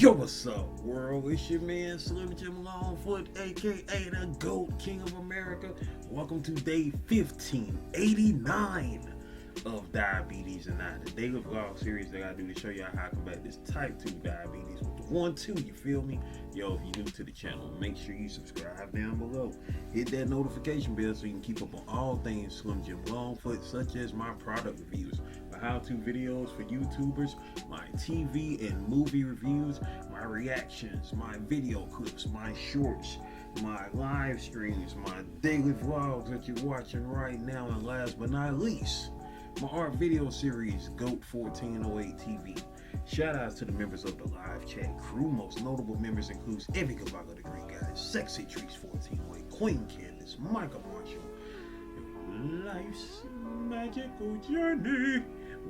Yo, what's up, world? It's your man Slim Jim Longfoot, aka the GOAT King of America. Welcome to day 1589 of Diabetes and I, the daily vlog series that I do to show y'all how to combat this type 2 diabetes with the 1-2, you feel me? Yo, if you're new to the channel, make sure you subscribe down below. Hit that notification bell so you can keep up on all things Slim Jim Longfoot, such as my product reviews, my how-to videos for YouTubers, my TV and movie reviews, my reactions, my video clips, my shorts, my live streams, my daily vlogs that you're watching right now, and last but not least, my art video series, GOAT 1408 TV. Shout outs to the members of the live chat crew. Most notable members includes Every Gabago the Green Guy, Sexy Trees 1408, Queen Candace, Michael Marshall, Life's Magical Journey,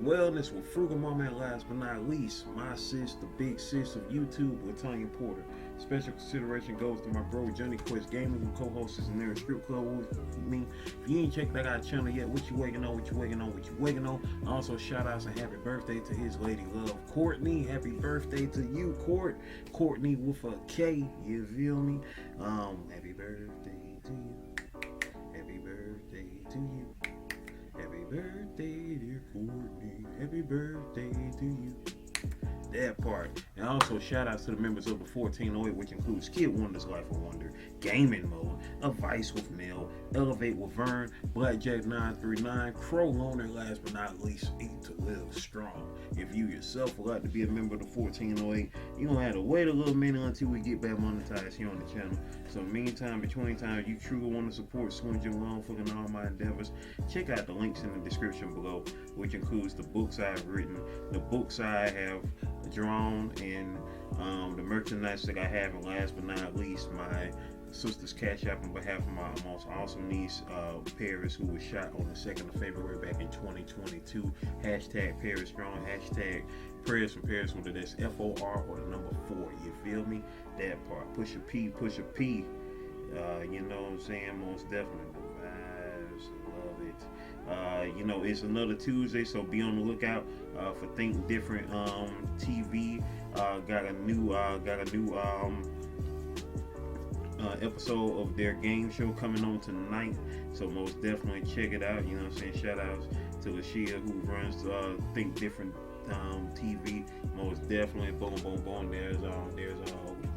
Wellness with Frugal Mama, and last but not least, my sis, the big sis of YouTube, Latanya Porter. Special consideration goes to my bro Johnny Quest Gaming, who co-hosts in their strip club with me. If you ain't checked that out channel yet, what you waiting on? Also, shout outs and happy birthday to his lady love, Courtney. Happy birthday to you, Courtney with a K, you feel me? Happy birthday to you. Happy birthday to you. Happy birthday, dear Courtney. Happy birthday to you. That part. And also shout outs to the members of the 1408, which includes Kid Wonder's Life of Wonder, Gaming Mode, Advice with Mel, Elevate with Vern, Blackjack 939, Crow Loner, last but not least, Eat to Live Strong. If you yourself would like to be a member of the 1408, you're going to have to wait a little minute until we get back monetized here on the channel. So meantime, between time, you truly want to support Slim Jim Longfoot and all my endeavors, check out the links in the description below, which includes the books I've written, the books I have drawn, and the merchandise that I have, and last but not least, my sister's cash app on behalf of my most awesome niece, Paris, who was shot on the 2nd of February back in 2022. Hashtag Paris Strong, hashtag Prayers from Paris, whether that's FOR or the number 4, you feel me? That part. Push a P. You know what I'm saying? Most definitely. Vibes, love it. You know, it's another Tuesday, so be on the lookout for Think Different TV. Got a new episode of their game show coming on tonight, so most definitely check it out. You know what I'm saying? Shout outs to Lashia, who runs Think Different TV. Most definitely, boom. There's a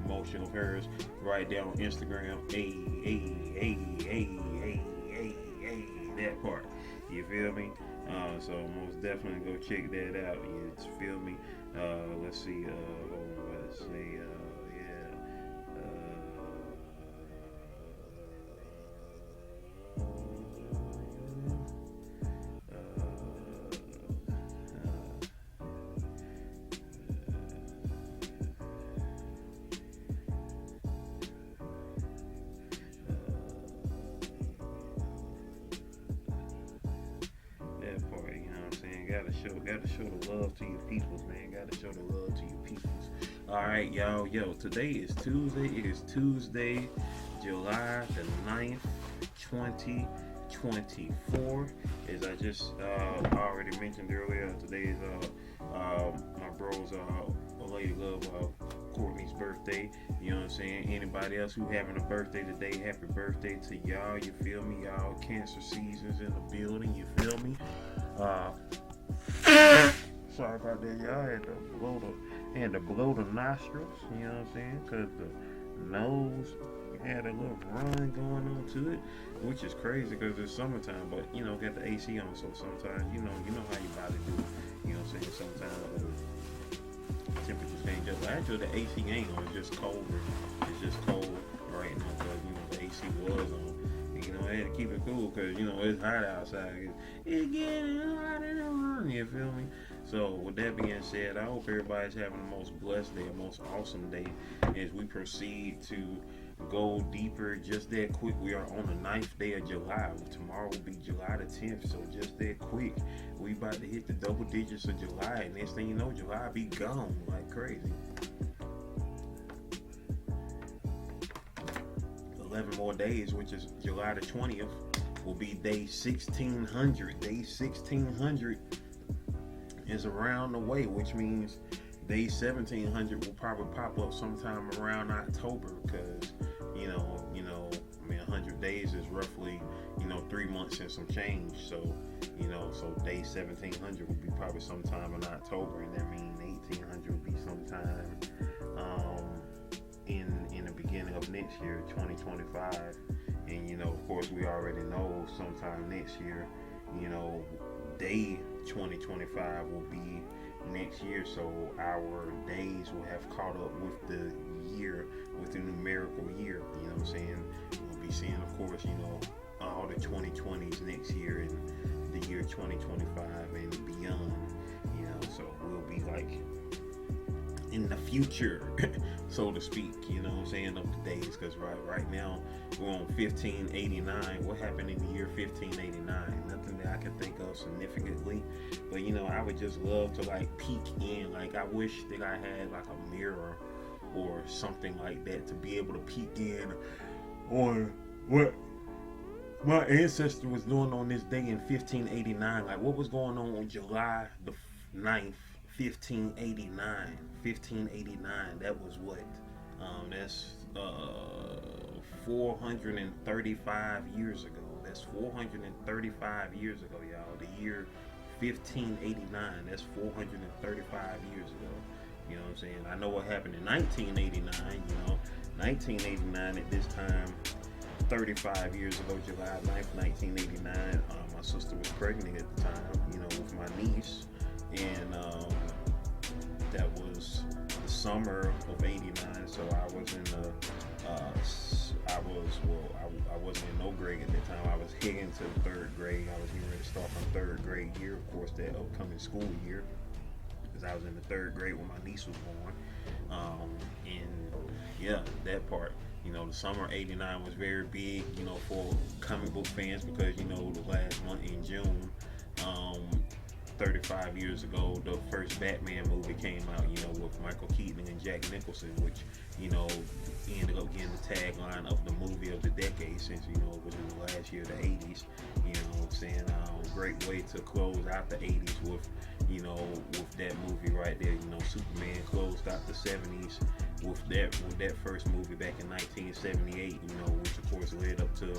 promotion of hers right there on Instagram. Hey, that part. You feel me? So most definitely go check that out. You feel me? Let's see. Let's see. Gotta show the love to your peoples, man. Gotta show the love to your peoples. Alright, y'all. Yo, today is Tuesday. It is Tuesday, July the 9th, 2024. As I just already mentioned earlier, today is my bro's lady love Courtney's birthday. You know what I'm saying? Anybody else who having a birthday today, happy birthday to y'all. You feel me? Y'all, cancer season's in the building. You feel me? Sorry about that, y'all. I had to blow the nostrils, you know what I'm saying? Because the nose had a little run going on to it, which is crazy because it's summertime, but you know, got the AC on, so sometimes you know how your body do. You know what I'm saying? Sometimes temperatures change up. But actually, the AC ain't on. It's just colder. It's just cold right now because you know the AC was on. You know, I had to keep it cool because, you know, it's hot outside. It's getting hot in the room, you feel me? So, with that being said, I hope everybody's having the most blessed day, the most awesome day as we proceed to go deeper just that quick. We are on the 9th day of July. Tomorrow will be July the 10th, so just that quick. We about to hit the double digits of July, and next thing you know, July be gone like crazy. 11 more days, which is July the 20th, will be day 1600. Day 1600 is around the way, which means day 1700 will probably pop up sometime around October, because I mean, 100 days is roughly 3 months and some change. So so day 1700 will be probably sometime in October, and that means 1800 will be sometime in the beginning of next year, 2025. And of course, we already know sometime next year, day 2025 will be next year. So our days will have caught up with the year, with the numerical year. You know what I'm saying? We'll be seeing, of course, all the 2020s next year, and the year 2025 and beyond. So we'll be like in the future, so to speak, of the days, because right now we're on 1589. What happened in the year 1589? Nothing that I can think of significantly, but I would just love to like peek in. Like, I wish that I had like a mirror or something like that to be able to peek in on what my ancestor was doing on this day in 1589. Like, what was going on July the 9th, 1589. 1589. That was what? That's 435 years ago. That's 435 years ago, y'all. The year 1589. That's 435 years ago. You know what I'm saying? I know what happened in 1989. 1989 at this time, 35 years ago, July 9th, 1989. My sister was pregnant at the time, with my niece. And that was the summer of '89. So I was in I wasn't in no grade at that time. I was heading to the third grade. I was getting ready to start my third grade year, of course, that upcoming school year, because I was in the third grade when my niece was born. And yeah, that part. The summer '89 was very big, for comic book fans, because the last month in June, 35 years ago, the first Batman movie came out, with Michael Keaton and Jack Nicholson, which, ended up getting the tagline of the movie of the decade, since, it was in the last year of the 80s. Saying great way to close out the 80s with, with that movie right there. Superman closed out the 70s with that first movie back in 1978, which of course led up to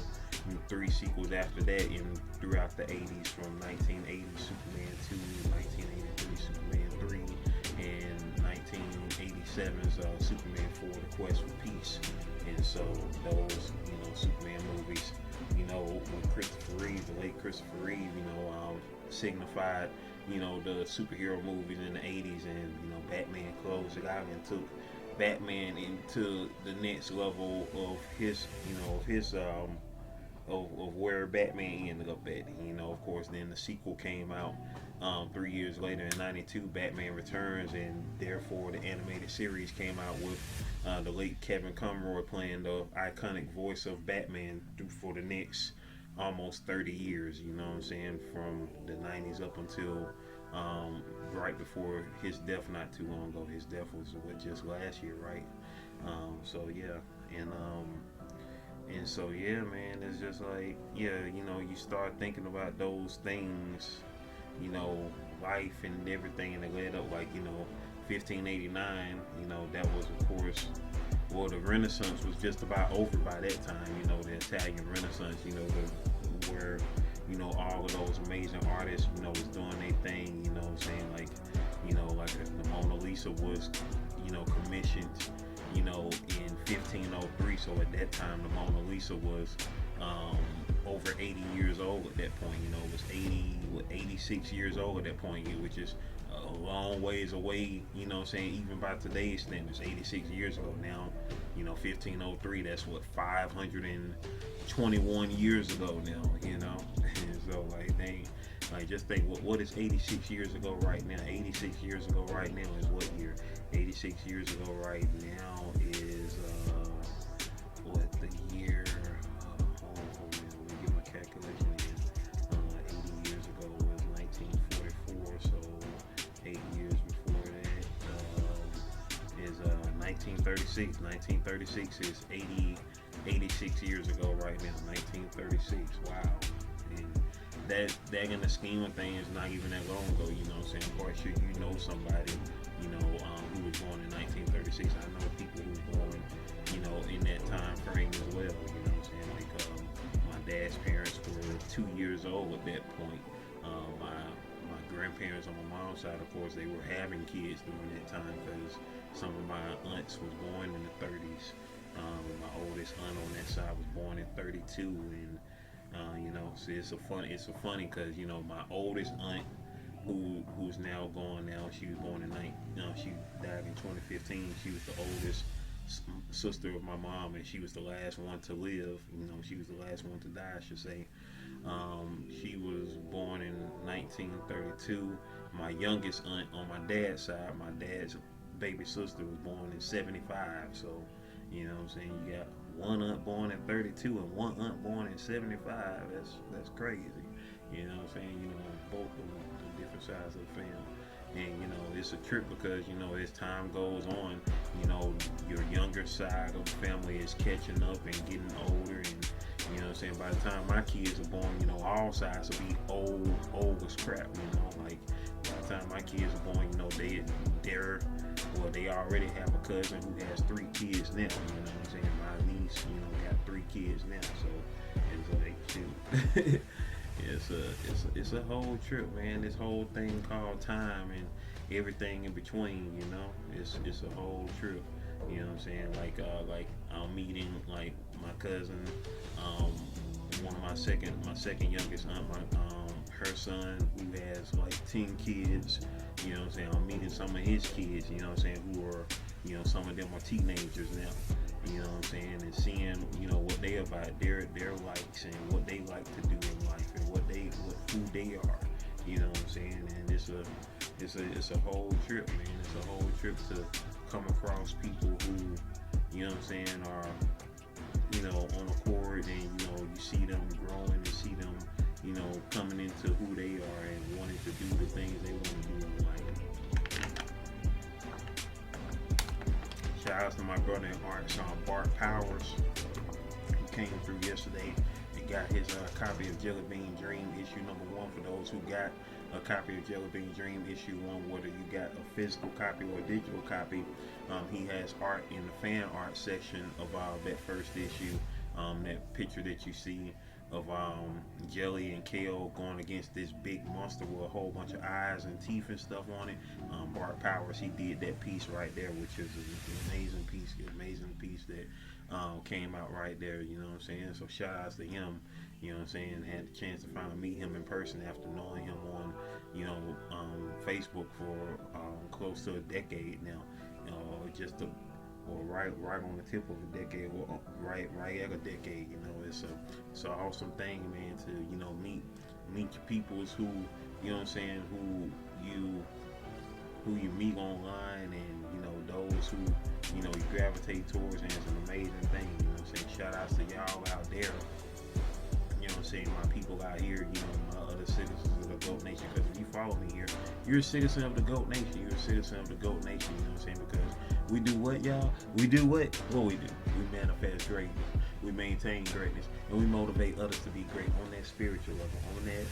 3 sequels after that, and throughout the 80s, from 1980 Superman 2, 1983 Superman 3, and 1987's Superman 4, The Quest for Peace. And so those, Superman movies, with Christopher Reeve, the late Christopher Reeve, signified, the superhero movies in the 80s, and, Batman closed it out and took Batman into the next level of his, of where Batman ended up at. Of course, then the sequel came out 3 years later in '92, Batman Returns, and therefore the animated series came out with the late Kevin Conroy playing the iconic voice of Batman for the next almost 30 years, from the 90s up until right before his death not too long ago. His death was just last year, right? So yeah, and so yeah, man, it's just like, yeah, you start thinking about those things, life and everything, and it led up, like, 1589, that was, of course, well, the Renaissance was just about over by that time, the Italian Renaissance, where, all of those amazing artists, was doing their thing, saying, like the Mona Lisa was, commissioned, in 1503. So at that time, the Mona Lisa was over 80 years old at that point. It was 86 years old at that point, which is a long ways away, even by today's standards. 86 years ago now, 1503, that's what, 521 years ago now, And so, like, dang, like, just think, what is 86 years ago right now? 86 years ago right now is what year? 86 years ago right now is, what, the year, hold on, let me get my calculation in. 80 years ago was 1944, so 8 years before that is 1936. 1936 is 86 years ago right now. 1936, wow. And that in the scheme of things is not even that long ago, Of course, you know somebody, 2 years old at that point. My grandparents on my mom's side, of course, they were having kids during that time because some of my aunts was born in the 30s. My oldest aunt on that side was born in 32, and you know, so it's a funny because you know my oldest aunt who's now gone now. She was born in she died in 2015. She was the oldest sister of my mom, and she was the last one to live. You know, she was the last one to die, I should say. She was born in 1932. My youngest aunt on my dad's side, my dad's baby sister, was born in 75. So, you know what I'm saying? You got one aunt born in 32 and one aunt born in 75. That's crazy. You know what I'm saying? You know, both of the different sides of the family. And, you know, it's a trip because, you know, as time goes on, you know, your younger side of the family is catching up and getting older. And, you know what I'm saying, by the time my kids are born, you know, all sides will be old as crap, you know. Like, by the time my kids are born, you know, they already have a cousin who has 3 kids now, you know what I'm saying. My niece, you know, got 3 kids now, so it's like, shoot. It's a whole trip, man. This whole thing called time and everything in between, you know. It's a whole trip. You know what I'm saying? Like I'm meeting like my cousin, one of my second youngest aunt, her son who has like 10 kids. You know what I'm saying? I'm meeting some of his kids. You know what I'm saying? Who are, you know, some of them are teenagers now. You know what I'm saying? And seeing, you know, what they about, their likes and what they like to do in life and who they are. You know what I'm saying? And it's a whole trip, man. It's a whole trip to come across people who, you know what I'm saying, are, you know, on accord, and you know, you see them growing and see them, you know, coming into who they are and wanting to do the things they want to do in life. Shout out to my brother in arts, Bart Powers, who came through yesterday and got his copy of Jelly Bean Dream issue #1. For those who got a copy of Jelly Bean Dream issue 1, whether you got a physical copy or a digital copy, he has art in the fan art section of that first issue. That picture that you see of Jelly and Kale going against this big monster with a whole bunch of eyes and teeth and stuff on it. Bart Powers, he did that piece right there, which is an amazing piece that came out right there, you know what I'm saying? So shout outs to him, you know what I'm saying? Had the chance to finally meet him in person after knowing him on, you know, Facebook for close to a decade now. Or right on the tip of a decade, or right at a decade. You know, it's an awesome thing, man, to, you know, meet your peoples who, you know what I'm saying, who you meet online, and you know, those who, you know, you gravitate towards, and it's an amazing thing. You know what I'm saying? Shout outs to y'all out there. You know what I'm saying? My people out here, you know, my other citizens of the GOAT Nation. Because if you follow me here, you're a citizen of the GOAT Nation. You're a citizen of the GOAT Nation. You know what I'm saying? Because we do what, y'all? We do what? What we do? We manifest greatness. We maintain greatness. And we motivate others to be great on that spiritual level, on that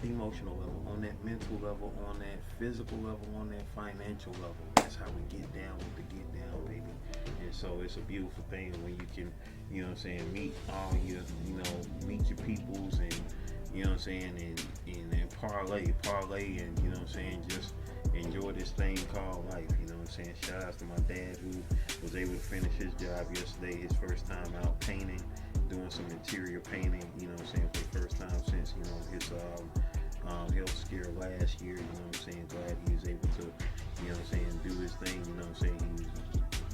emotional level, on that mental level, on that physical level, on that financial level. That's how we get down with the get down, baby. And so it's a beautiful thing when you can, you know what I'm saying, meet all your, you know, meet your peoples, and, you know what I'm saying, and parlay, and, you know what I'm saying, just enjoy this thing called life. You know what I'm saying? Shout out to my dad, who was able to finish his job yesterday, his first time out painting, doing some interior painting, you know what I'm saying, for the first time since, you know, his health scare last year. You know what I'm saying? Glad he was able to, you know what I'm saying, do his thing. You know what I'm saying? He was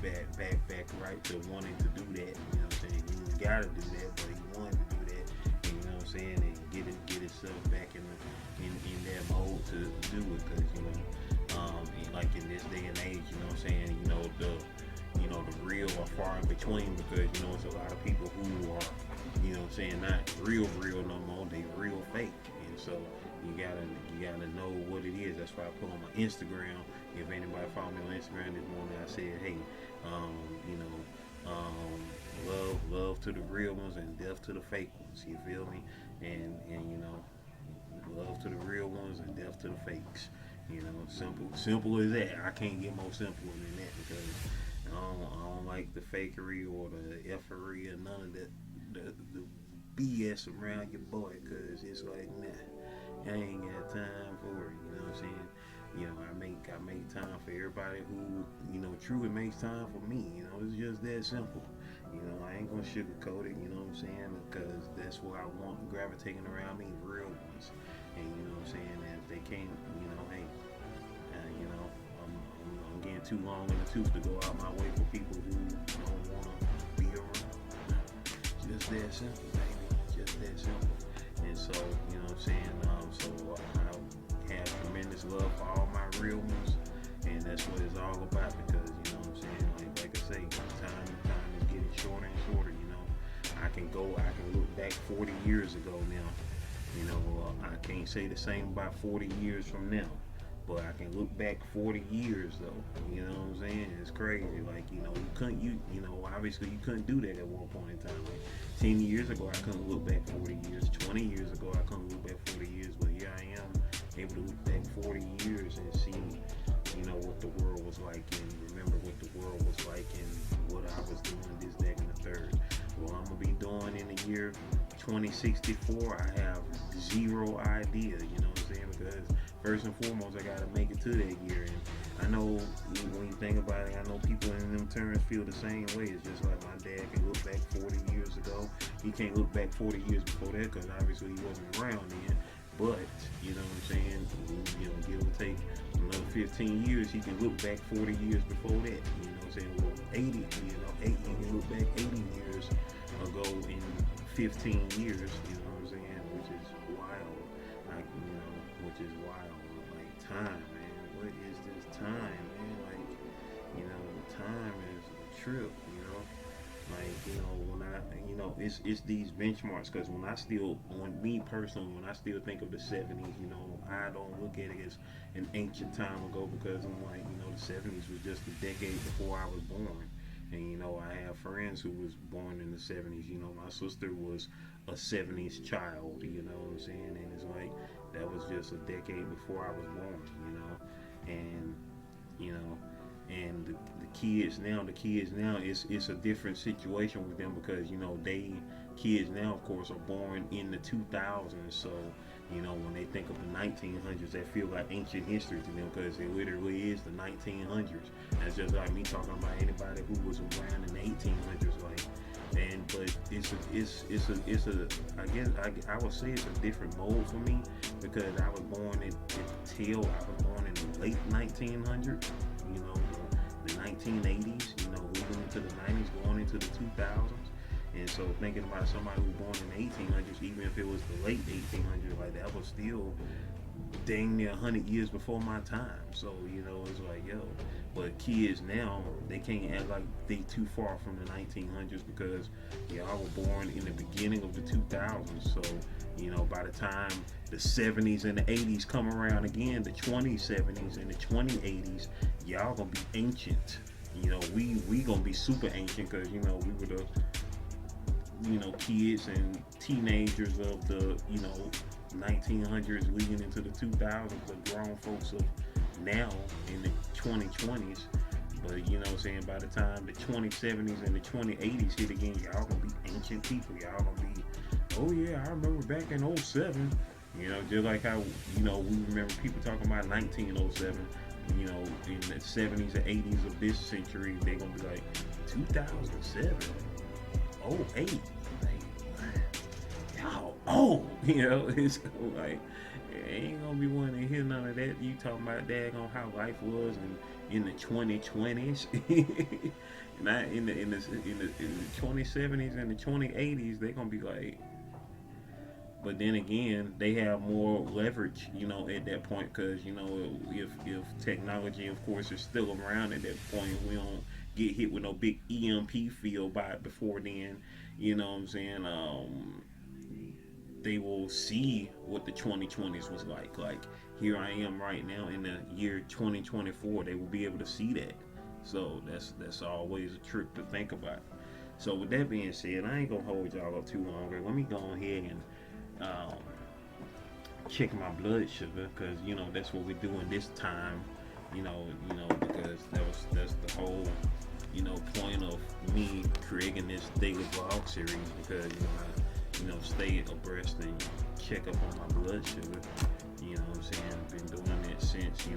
back right to wanting to do that. You know what I'm saying? He didn't gotta do that, but he wanted to do that. And, you know what I'm saying? And get himself back in that mode to do it, because, you know, like in this day and age, you know what I'm saying, you know, the real are far in between, because, you know, it's a lot of people who are, you know what I'm saying, not real no more, they real fake. And so you gotta know what it is. That's why I put on my Instagram. If anybody follow me on Instagram this morning, I said, hey, you know, love to the real ones and death to the fake ones. You feel me? And you know, love to the real ones and death to the fakes. You know, simple as that. I can't get more simple than that, because I don't like the fakery or the effery or none of that. The BS around your boy, cause it's like, nah, I ain't got time for it. You know what I'm saying? You know, I make time for everybody who, you know, truly makes time for me. You know, it's just that simple. You know, I ain't gonna sugarcoat it. You know what I'm saying? Because that's what I want gravitating around me, real ones. And you know what I'm saying? And if they can't, you know, hey, you know, I'm getting too long in the tooth to go out my way for people who don't want to be around. Just that simple, baby. Just that simple. And so, you know what I'm saying? So I have tremendous love for all my real ones, and that's what it's all about. Because you know what I'm saying? Like I say, time is getting shorter and shorter. You know, I can look back 40 years ago now. You know, I can't say the same about 40 years from now. But I can look back 40 years though, you know what I'm saying? It's crazy. Like, you know, you know, obviously you couldn't do that at one point in time. Like 10 years ago, I couldn't look back 40 years. 20 years ago, I couldn't look back 40 years. But here I am, able to look back 40 years and see, you know, what the world was like and remember what the world was like and what I was doing this, that, and the third. Well, I'm gonna be doing in the year 2064, I have zero idea, you know what I'm saying? Because first and foremost, I gotta make it to that year. And I know when you think about it, I know people in them terms feel the same way. It's just like my dad can look back 40 years ago. He can't look back 40 years before that because obviously he wasn't around then. But, you know what I'm saying, you know, give or take another 15 years, he can look back 40 years before that. You know what I'm saying? Well, 80, you know, he can look back 80 years ago in 15 years, you know what I'm saying, which is wild. Like, you know, which is wild. Like, time, man. What is this time, man? Like, you know, time is a trip, you know? Like, you know, when I, you know, it's these benchmarks, because when I still think of the 70s, you know, I don't look at it as an ancient time ago, because I'm like, you know, the 70s was just a decade before I was born. And, you know, I have friends who was born in the 70s. You know, my sister was a 70s child, you know what I'm saying? And it's like, that was just a decade before I was born, you know? And, you know, and the kids now, it's a different situation with them, because, you know, kids now, of course, are born in the 2000s. So, you know, when they think of the 1900s, they feel like ancient history to them, because it literally is the 1900s. That's just like me talking about anybody who was around in the 1800s, like. But I guess I would say it's a different mode for me, because I was born in the late 1900s, you know, the 1980s, you know, leading into the 90s, going into the 2000s. And so thinking about somebody who was born in the 1800s, even if it was the late 1800s, like that was still dang near 100 years before my time. So, you know, it's like, yo, but kids now, they can't act like they too far from the 1900s, because, you know, I was born in the beginning of the 2000s. So, you know, by the time the 70s and the 80s come around again, the 2070s and the 2080s, y'all gonna be ancient. You know, we gonna be super ancient, because, you know, we were the, you know, kids and teenagers of the, you know, 1900s leading into the 2000s, the grown folks of now in the 2020s. But, you know what I'm saying, by the time the 2070s and the 2080s hit again, y'all gonna be ancient people. Y'all gonna be, oh yeah, I remember back in 07. You know, just like how, you know, we remember people talking about 1907. You know, in the 70s and 80s of this century, they're gonna be like, 2007, 08. Oh, you know, it's like, ain't gonna be one to hear none of that. You talking about daggone how life was in the 2020s, not in the 2070s and the 2080s. They gonna be like, but then again, they have more leverage, you know, at that point, because, you know, if technology, of course, is still around at that point, we don't get hit with no big EMP field by it before then. You know what I'm saying? They will see what the 2020s was like. Like, here I am right now in the year 2024. They will be able to see that. So that's always a trip to think about. So with that being said, I ain't gonna hold y'all up too long. Let me go ahead and check my blood sugar, because, you know, that's what we're doing this time. You know, because that's the whole, you know, point of me creating this daily vlog series, because, you know, stay abreast and check up on my blood sugar. You know what I'm saying? I've been doing it since,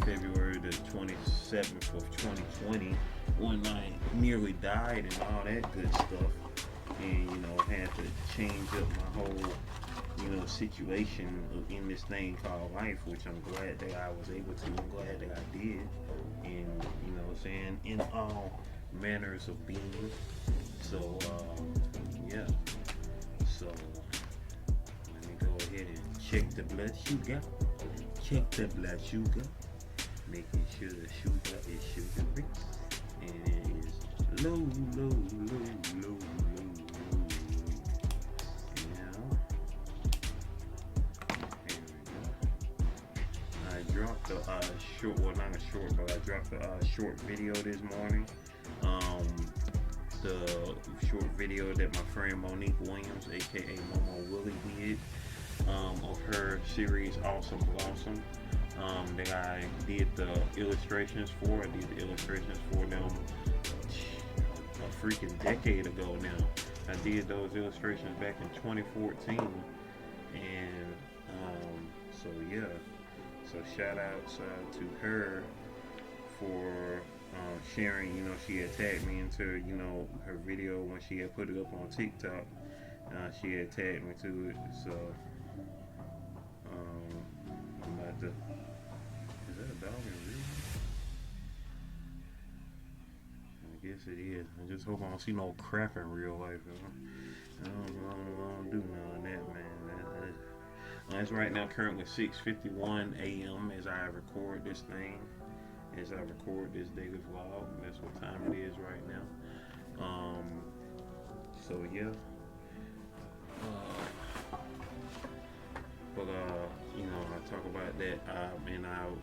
February the 27th of 2020, when I nearly died and all that good stuff. And, had to change up my whole, situation in this thing called life, which I'm glad that I was able to. I'm glad that I did. And, in all manners of being. So, yeah. So, let me go ahead and check the blood sugar. Check the blood sugar. Making sure the sugar is sugar-free. And it is low. I dropped a short, well, not a short, but I dropped a short video this morning. The short video that my friend Monique Williams, aka Momo Willie, did of her series Awesome Blossom, that I did the illustrations for. I did the illustrations for them a freaking decade ago now. I did those illustrations back in 2014, and so yeah. So shout outs to her for sharing. She had tagged me into her video when she had put it up on TikTok. She had tagged me to it. So I'm about to. Is that a dog in real? I guess it is. I just hope I don't see no crap in real life. I don't do none of that, man. It's right now currently 6:51 a.m. as I record this thing. As I record this daily vlog. That's what time it is right now. So yeah. But I talk about that, and I'll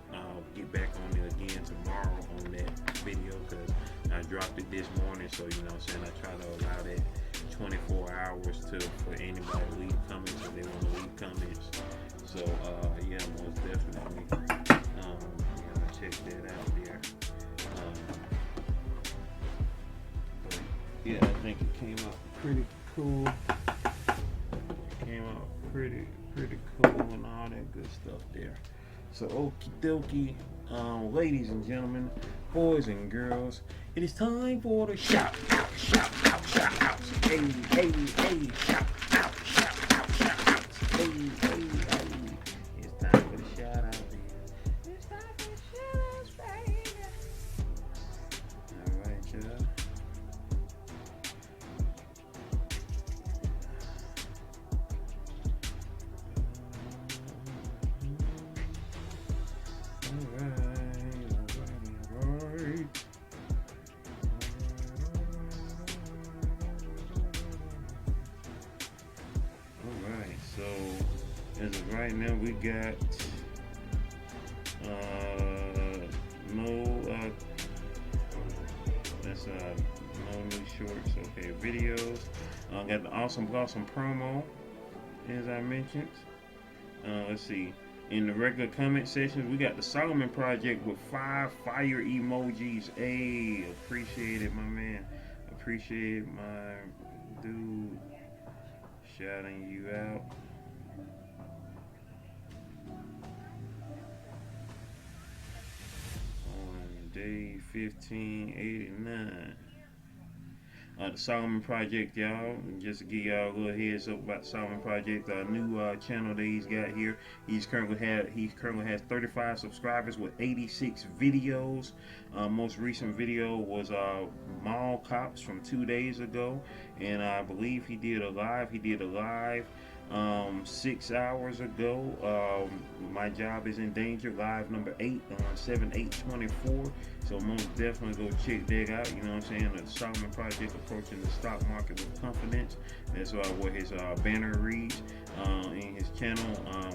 get back on it again tomorrow on that video, because I dropped it this morning. So I try to allow that 24 hours for anybody to leave comments if they want to leave comments. So yeah, most definitely. Check that out there. But yeah, I think it came out pretty cool. Came out pretty cool and all that good stuff there. So okie dokie, ladies and gentlemen, boys and girls, it is time for the shout out. Hey, shout out. Hey. It's time for the shout out. As of right now, we got no new shorts. Okay, videos. Got the Awesome Blossom promo, as I mentioned. Let's see. In the regular comment section, we got the Solomon Project with 5 fire emojis. Hey, appreciate it, my man. Appreciate my dude. Shouting you out. Day 1589. The Solomon Project, y'all. Just to give y'all a little heads up about the Solomon Project, a new channel that he's got here. He currently has 35 subscribers with 86 videos. Most recent video was Mall Cops from 2 days ago, and I believe he did a live. 6 hours ago. My Job is in Danger, live number 8 on 7/8/24. So most definitely go check that out. You know what I'm saying? The Solomon Project approaching the stock market with confidence. That's what his banner reads in his channel.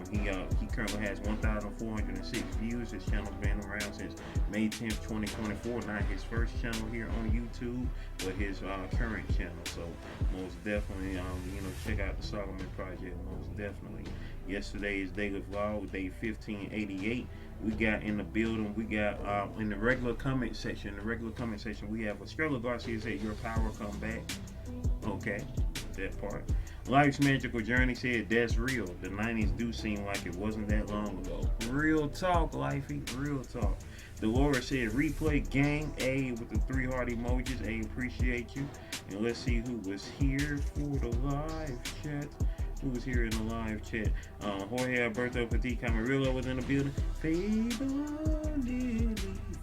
He currently has 1,406 views. His channel's been around since May 10th, 2024. Not his first channel here on YouTube, but his current channel. So most definitely, check out the Solomon Project. Most definitely. Yesterday's daily vlog, day 1588. We got in the building. We got in the regular comment section. We have Estrella Garcia said, "Your power come back." Okay. that part. Life's Magical Journey said, that's real. The 90s do seem like it wasn't that long ago. Real talk, Lifey. Real talk. Dolores said, replay gang. A with the 3 heart emojis. A, appreciate you. And let's see who was here for the live chat. Who was here in the live chat? Jorge Alberto Petit Camarillo was in the building.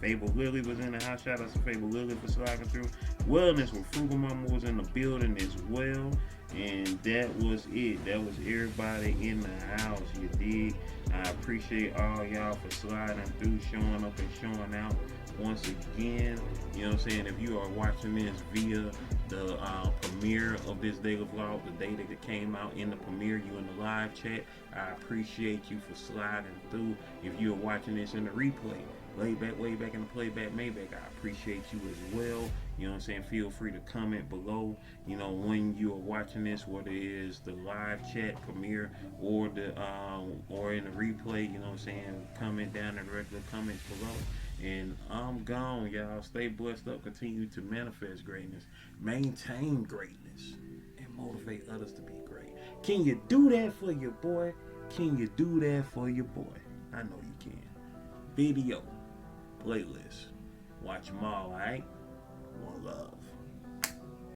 Fable Lily was in the house. Shout out to Fable Lily for sliding through. Wellness with Frugal Mama was in the building as well. And that was it. That was everybody in the house. You dig? I appreciate all y'all for sliding through, showing up and showing out once again. You know what I'm saying? If you are watching this via the premiere of this daily vlog, the day that it came out in the premiere, you in the live chat, I appreciate you for sliding through. If you are watching this in the replay, way back in the playback Maybach, I appreciate you as well. You know what I'm saying? Feel free to comment below, you know, when you are watching this, whether it is the live chat premiere or the or in the replay, you know what I'm saying? Comment down in the regular comments below. And I'm gone, y'all. Stay blessed up, continue to manifest greatness, maintain greatness, and motivate others to be great. Can you do that for your boy? Can you do that for your boy? I know you can. Video, playlist, watch them all, alright? One love.